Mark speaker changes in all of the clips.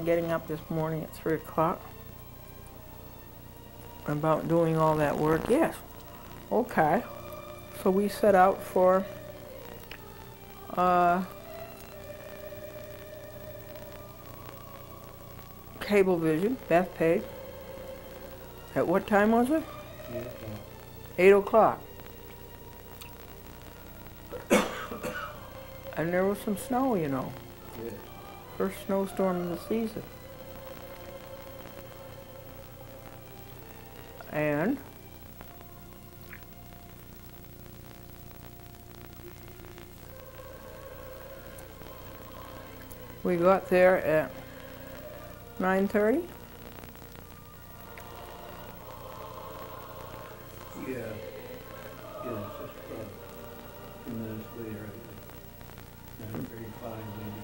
Speaker 1: getting up this morning at 3 o'clock. About doing all that work, yes. Okay. So we set out for Cablevision, Bethpage. At what time was it? 8 o'clock. And there was some snow, you know.
Speaker 2: Yes.
Speaker 1: First snowstorm of the season. And we got there at 9:30.
Speaker 2: Yeah. Yeah, it's just 2 minutes later, I think. 9:35 maybe.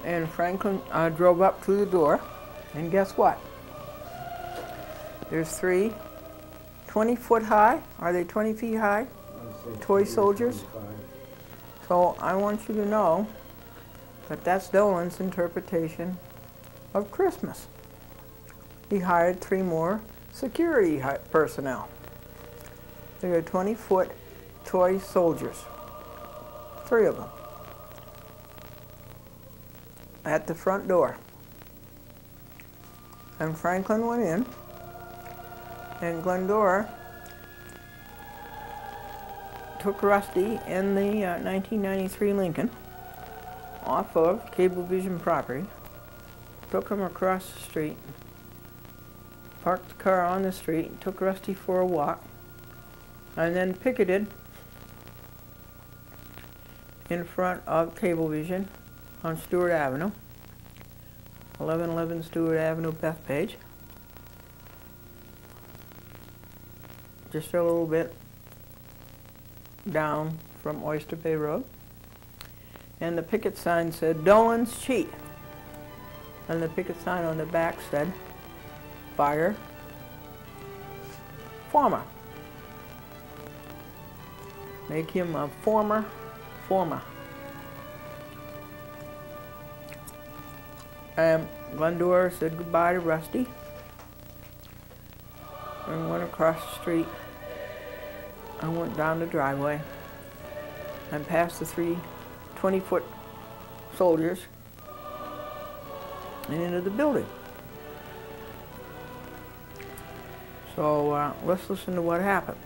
Speaker 1: And Franklin drove up to the door, and guess what? There's 3 20-foot high, are they 20 feet high? Toy soldiers. So I want you to know that that's Dolan's interpretation of Christmas. He hired 3 more security personnel. They are 20-foot toy soldiers, 3 of them, at the front door. And Franklin went in, and Glendora took Rusty in the 1993 Lincoln off of Cablevision property, took him across the street, parked the car on the street, took Rusty for a walk, and then picketed in front of Cablevision on Stewart Avenue, 1111 Stewart Avenue, Bethpage. Just a little bit down from Oyster Bay Road. And the picket sign said, Dolan's cheat. And the picket sign on the back said, fire former. Make him a former. And Glendora said goodbye to Rusty and went across the street and went down the driveway and past the 3 20-foot soldiers and into the building. So let's listen to what happened.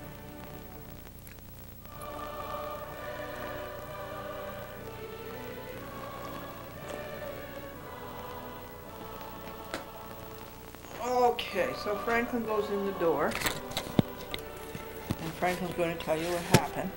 Speaker 1: Okay, so Franklin goes in the door, and Franklin's going to tell you what happened.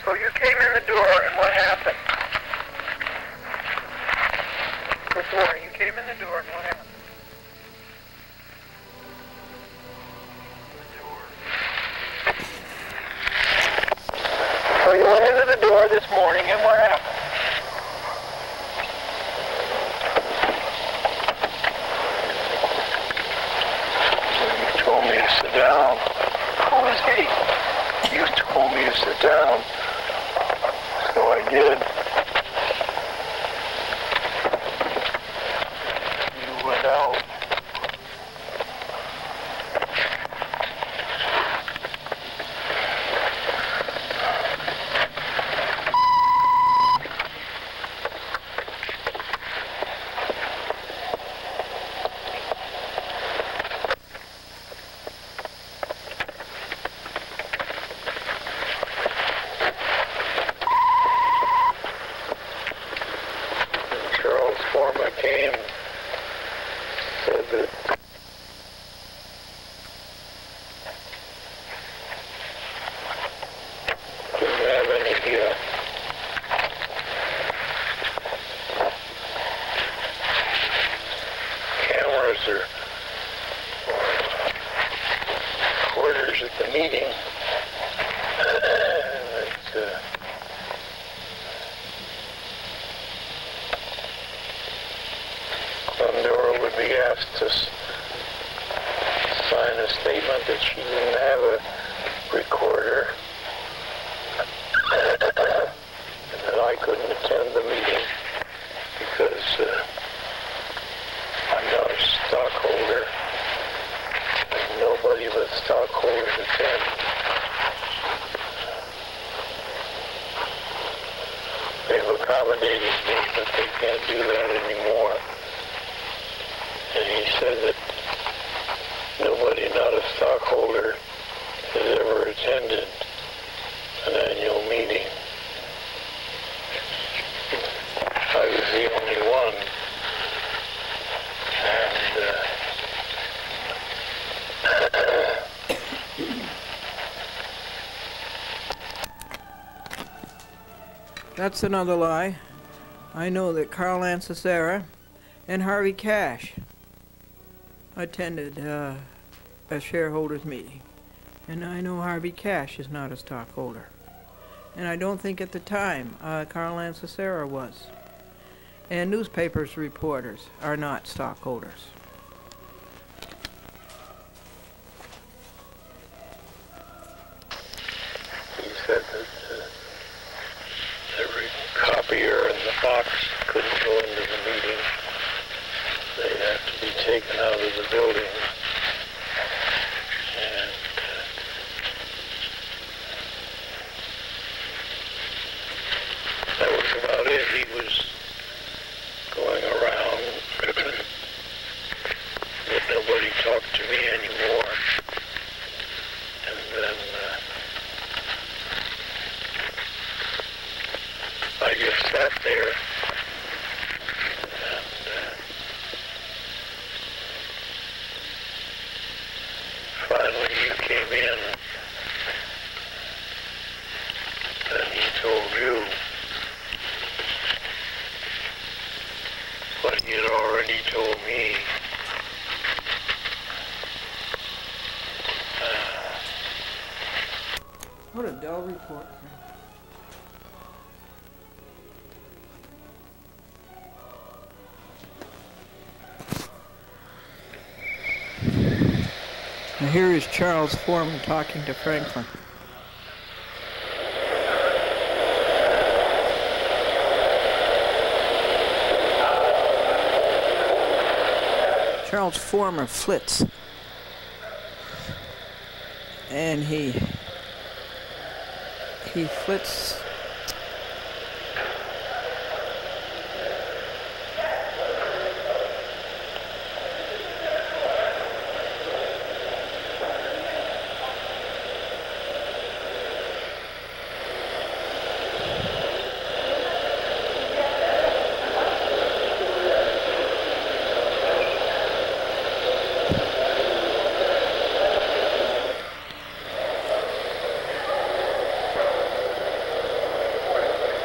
Speaker 1: So you came in the door, and what happened? Before you came in the door, and what happened? So you went into the door this morning, and what happened?
Speaker 3: You told me to sit down.
Speaker 1: Who was he?
Speaker 3: You told me to sit down. So I did. You went out. asked to sign a statement that she didn't have a recorder and that I couldn't attend the meeting because I'm not a stockholder and nobody but stockholders attend. They've accommodated me, but they can't do that anymore. And he said that nobody not a stockholder has ever attended an annual meeting. I was the only one.
Speaker 1: That's another lie. I know that Carl Ancesara and Harvey Cash attended a shareholders meeting. And I know Harvey Cash is not a stockholder. And I don't think at the time Carl Ancesara was. And newspapers reporters are not stockholders.
Speaker 3: He said that every copier in the box couldn't go into the meeting. They had to be taken out of the building. And that was about it. He was going around, but nobody talked to me anymore. And then I just sat there, and finally you came in, and he told you what he had already told me.
Speaker 1: What a dull report. Now here is Charles Foreman talking to Franklin. Charles Foreman flits. And he flits.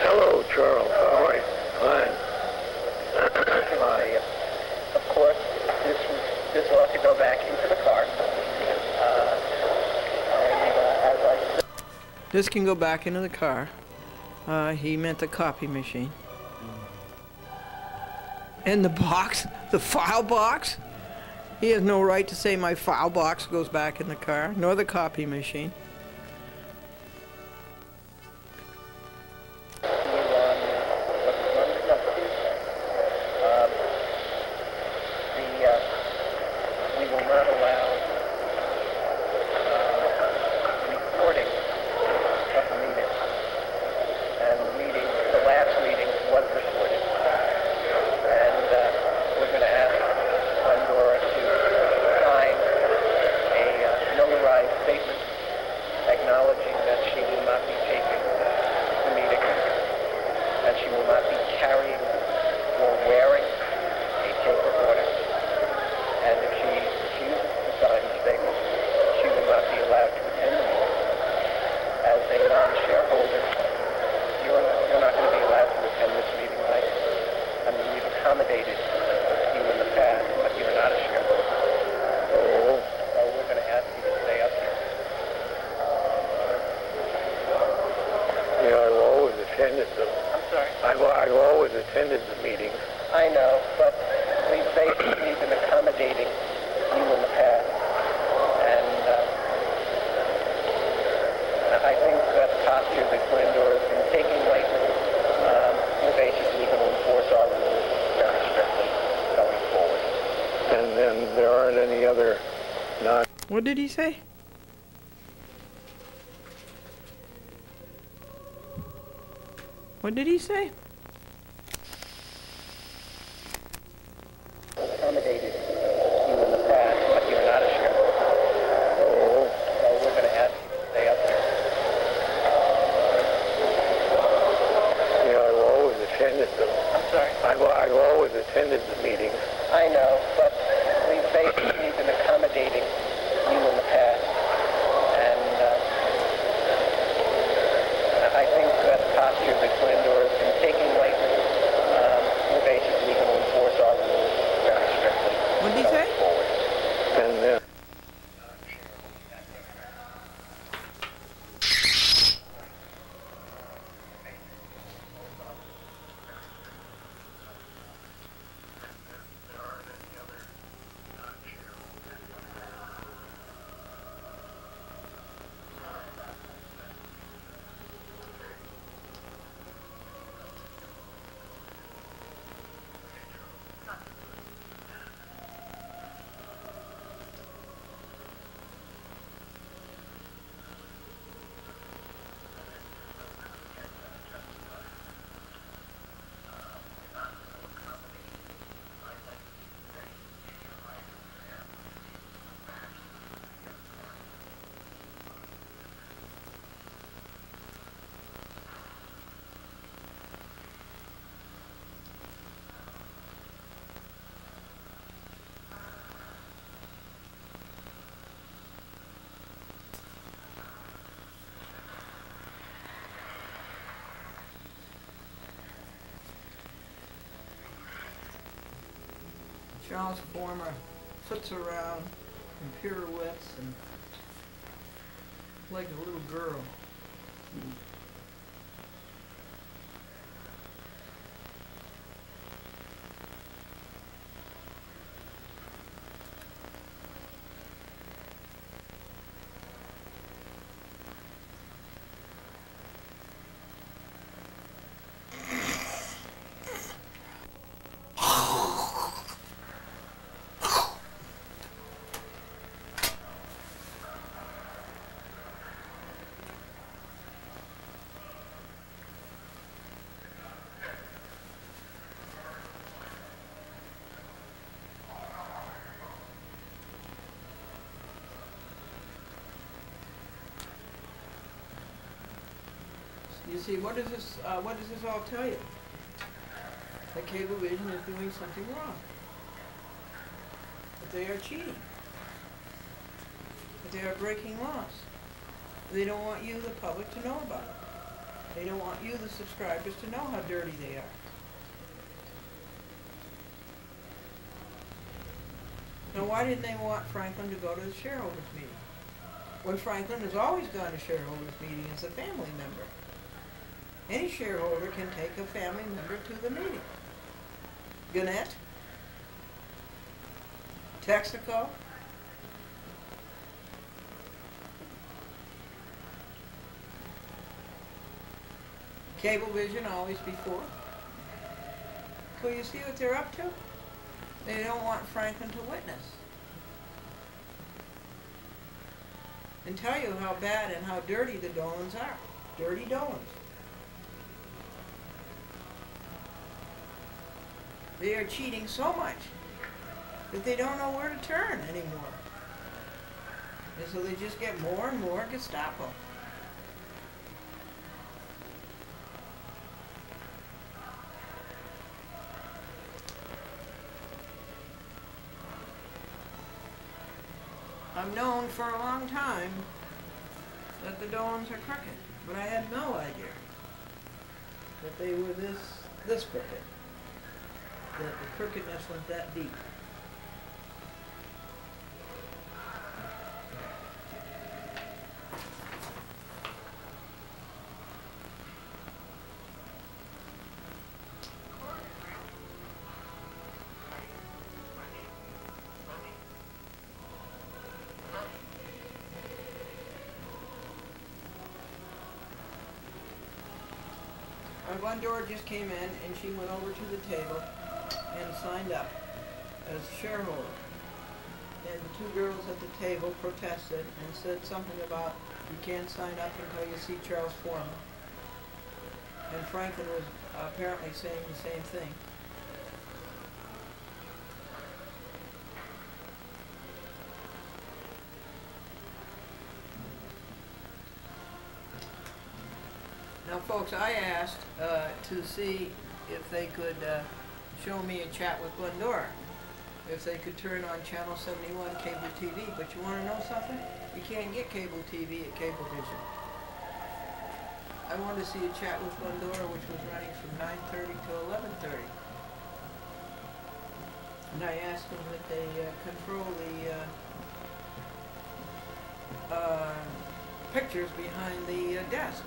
Speaker 3: Hello, Charles. How are you? Fine.
Speaker 4: Of course, this will have to go back into the car. As I said,
Speaker 1: This can go back into the car. He meant the copy machine. And the box, the file box? He has no right to say my file box goes back in the car, nor the copy machine.
Speaker 4: we will not allow recording of the meeting. And the last meeting was recorded. And we're going to ask Glendora to sign a notarized statement acknowledging that she will not be taping the meeting, and she will not be carrying or wearing a tape recorder. And if she refuses to sign the statement, she will not be allowed to attend the meeting. As a non-shareholder, you're not going to be allowed to attend this meeting, right? I mean, we've accommodated you in the past, but you're not a shareholder. So we're going to ask you to stay up here.
Speaker 3: Yeah, I've always attended them.
Speaker 4: I'm sorry.
Speaker 3: I've always attended the meetings.
Speaker 4: I know, but we've basically been accommodating
Speaker 1: What did he say? What did he say?
Speaker 4: Accommodated you in the past, but you're not a shareholder. So we're going to ask you to stay up there.
Speaker 3: You know, I've always attended them.
Speaker 4: I'm sorry?
Speaker 3: I've always attended the meetings.
Speaker 4: I know, but we've basically been accommodating you in the past. And I think that posture that Glendora has been taking lately, we're basically going to enforce our rules very strictly.
Speaker 1: What did he say?
Speaker 3: And
Speaker 1: Charles Former foots around and pirouettes and like a little girl. You see, what does this all tell you? That Cablevision is doing something wrong. That they are cheating. That they are breaking laws. They don't want you, the public, to know about it. They don't want you, the subscribers, to know how dirty they are. Now, why didn't they want Franklin to go to the shareholders meeting? When Franklin has always gone to shareholders meeting as a family member. Any shareholder can take a family member to the meeting. Gannett, Texaco, Cablevision always before. So you see what they're up to? They don't want Franklin to witness. And tell you how bad and how dirty the Dolans are. Dirty Dolans. They are cheating so much that they don't know where to turn anymore. And so they just get more and more Gestapo. I've known for a long time that the Dolans are crooked, but I had no idea that they were this crooked. That the crookedness went that deep. Glendora just came in and she went over to the table and signed up as a shareholder. and the two girls at the table protested and said something about you can't sign up until you see Charles Foreman. And Franklin was apparently saying the same thing. Now, folks, I asked to see if they could show me a chat with Glendora, if they could turn on Channel 71 cable TV. But you want to know something? You can't get cable TV at Cablevision. I wanted to see a chat with Glendora, which was running from 9:30 to 11:30. And I asked them that they control the pictures behind the desk,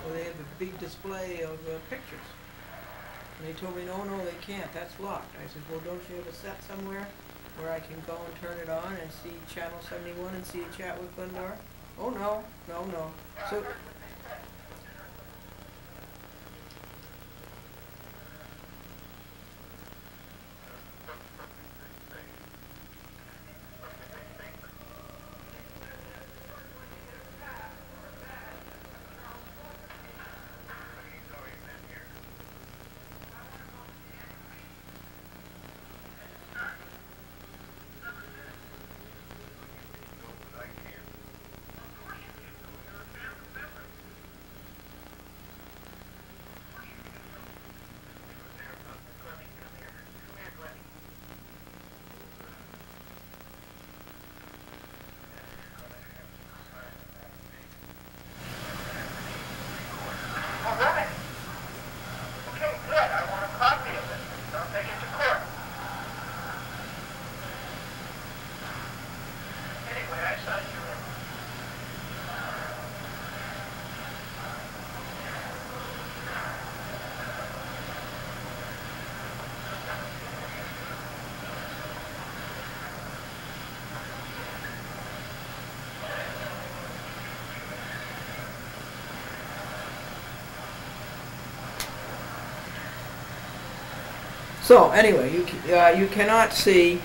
Speaker 1: where they have a big display of pictures. And they told me, no, they can't. That's locked. I said, well, don't you have a set somewhere where I can go and turn it on and see Channel 71 and see a chat with Glendora? Oh, no. So, anyway, you cannot see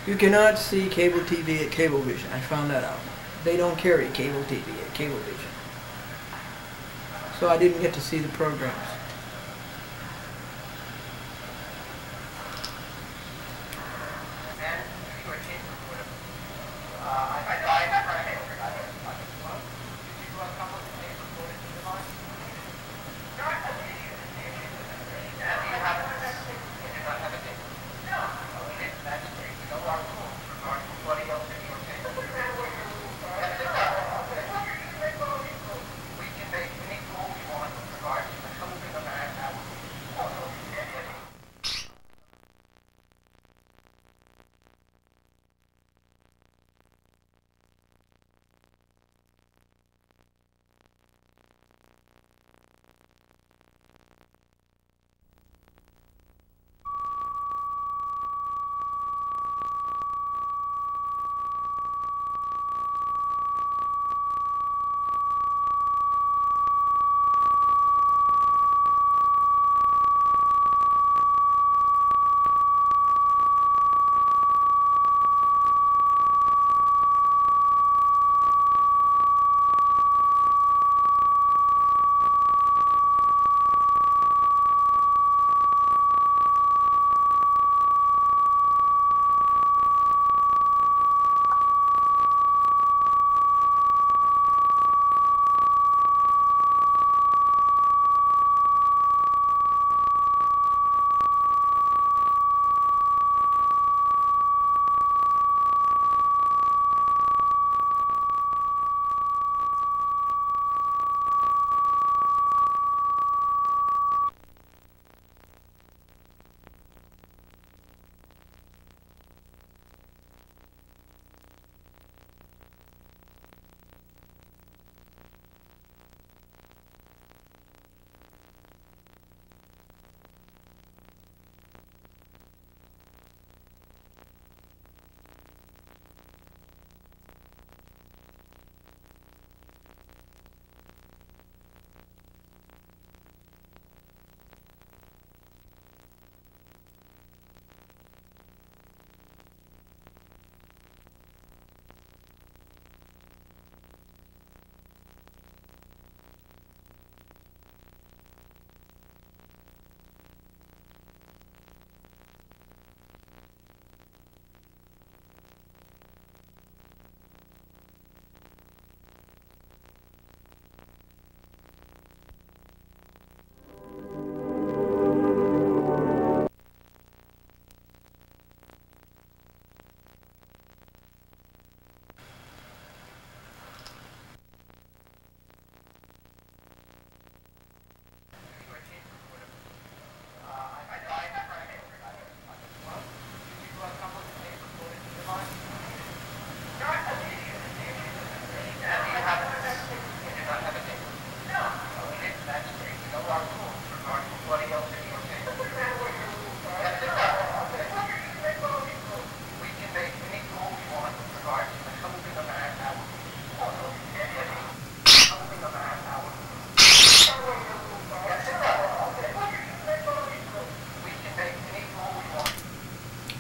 Speaker 1: cable TV at Cablevision. I found that out. They don't carry cable TV at Cablevision. So I didn't get to see the programs.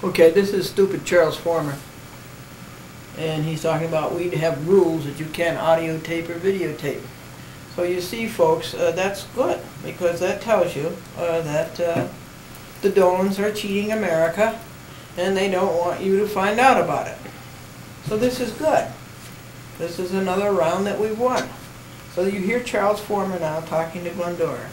Speaker 1: Okay, this is stupid Charles Former. And he's talking about we'd have rules that you can't audio tape or videotape. So you see, folks, that's good, because that tells you that the Dolans are cheating America, and they don't want you to find out about it. So this is good. This is another round that we've won. So you hear Charles Former now talking to Glendora.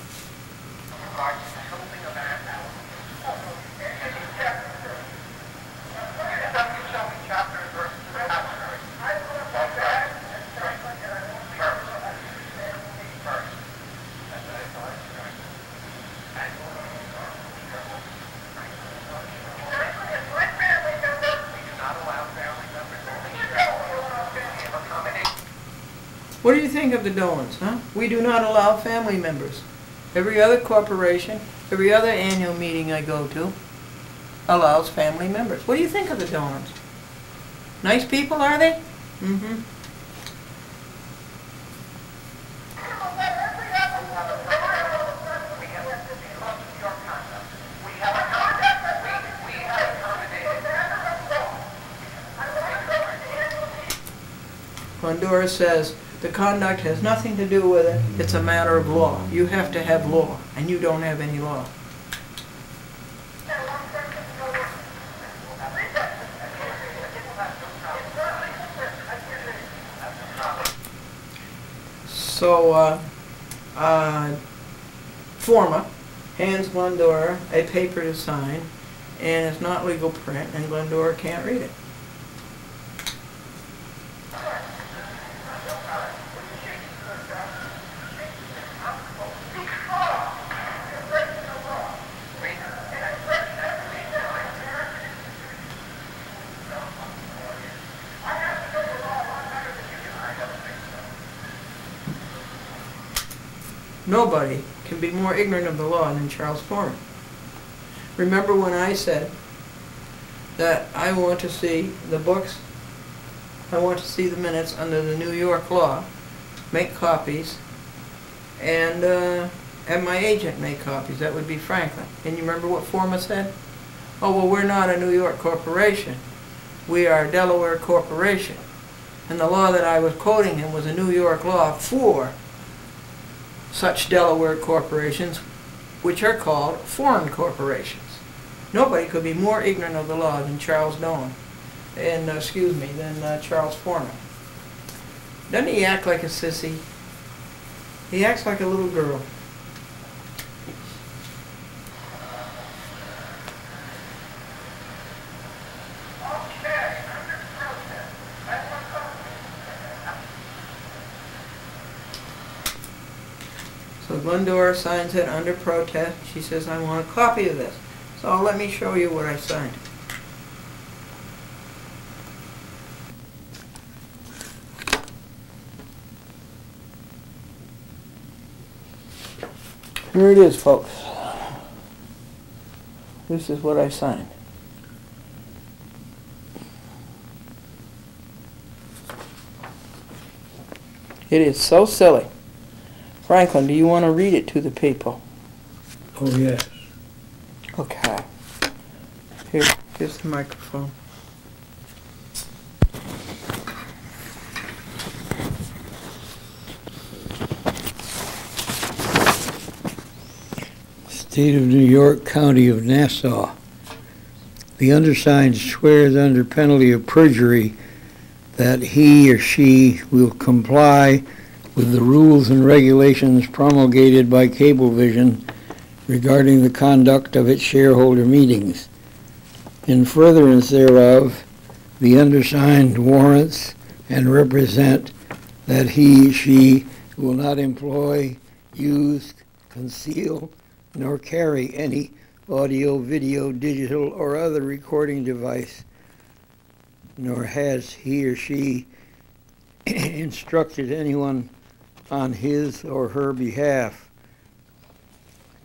Speaker 1: What do you think of the Dolans, huh? We do not allow family members. Every other corporation, every other annual meeting I go to allows family members. What do you think of the Dolans? Nice people, are they? Mm-hmm. Glendora says, the conduct has nothing to do with it. It's a matter of law. You have to have law, and you don't have any law. So, Forma hands Glendora a paper to sign, and it's not legal print, and Glendora can't read it. Nobody can be more ignorant of the law than Charles Forman. Remember when I said that I want to see the books, I want to see the minutes under the New York law, make copies, and have my agent make copies. That would be Franklin. And you remember what Forman said? Oh, well, we're not a New York corporation. We are a Delaware corporation. And the law that I was quoting him was a New York law for such Delaware corporations, which are called foreign corporations. Nobody could be more ignorant of the law than Charles Dolan, and than Charles Forman. Doesn't he act like a sissy? He acts like a little girl. So Glendora signs it under protest. She says, I want a copy of this. So let me show you what I signed. Here it is, folks. This is what I signed. It is so silly. Franklin, do you want to read it to the people?
Speaker 2: Oh, yes.
Speaker 1: Okay. Here's the microphone.
Speaker 2: State of New York, County of Nassau. The undersigned swears under penalty of perjury that he or she will comply with the rules and regulations promulgated by Cablevision regarding the conduct of its shareholder meetings. In furtherance thereof, the undersigned warrants and represent that he, she will not employ, use, conceal, nor carry any audio, video, digital, or other recording device, nor has he or she instructed anyone on his or her behalf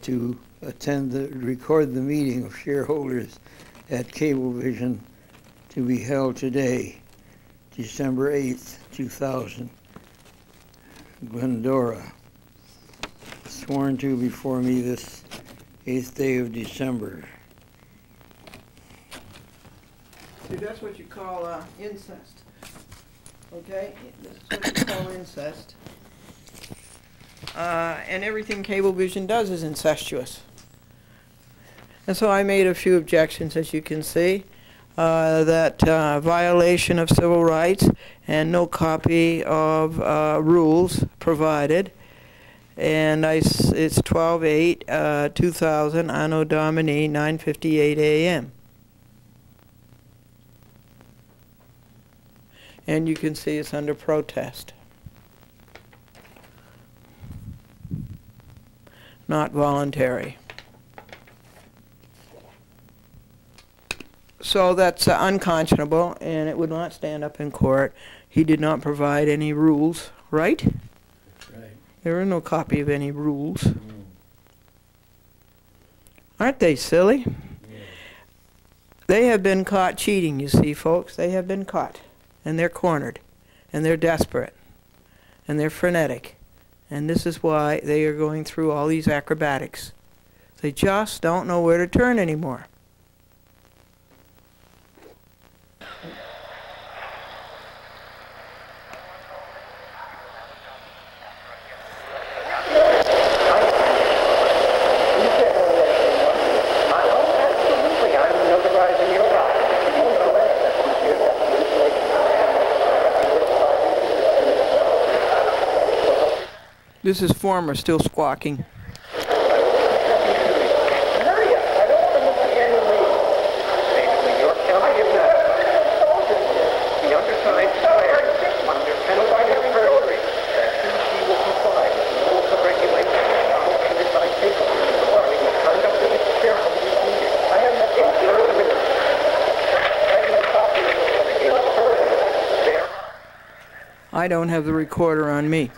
Speaker 2: to record the meeting of shareholders at Cablevision to be held today, December 8th, 2000. Glendora. Sworn to before me this 8th day of December.
Speaker 1: that's what you call incest. Okay? That's what you call incest. And everything Cablevision does is incestuous. And so I made a few objections, as you can see, that violation of civil rights and no copy of rules provided. And it's 12/8/2000, Anno Domini, 9:58 a.m. And you can see it's under protest. Not voluntary. So that's unconscionable, and it would not stand up in court. He did not provide any rules, right?
Speaker 2: Right.
Speaker 1: There are no copy of any rules. Aren't they silly?
Speaker 2: Yeah.
Speaker 1: They have been caught cheating, you see, folks. They have been caught. And they're cornered. And they're desperate. And they're frenetic. And this is why they are going through all these acrobatics. They just don't know where to turn anymore. This is former still squawking. I don't have the recorder on me.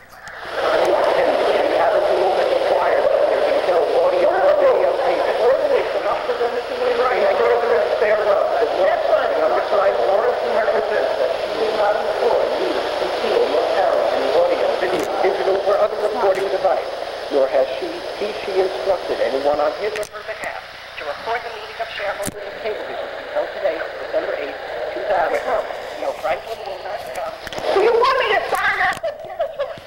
Speaker 4: Nor has she instructed anyone on his or her behalf to record the meeting of shareholders of Cablevision until today, December 8th, 2000. No, Franklin will not come. Do you want me to sign up and give it to me?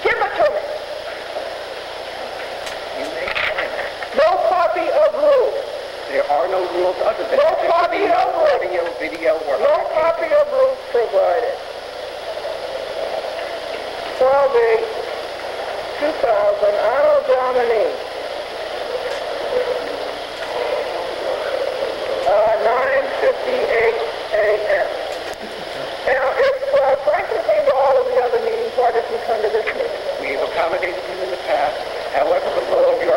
Speaker 4: Give it to me. You may sign it. No copy of rules. There are no rules other than no copy of audio, video, or no copy of rules provided. 12/8/2000, Anno Domini, 9:58 a.m. Now, if Franklin came to all of the other meetings, why didn't he come to this meeting? We've accommodated him in the past. However, the law of your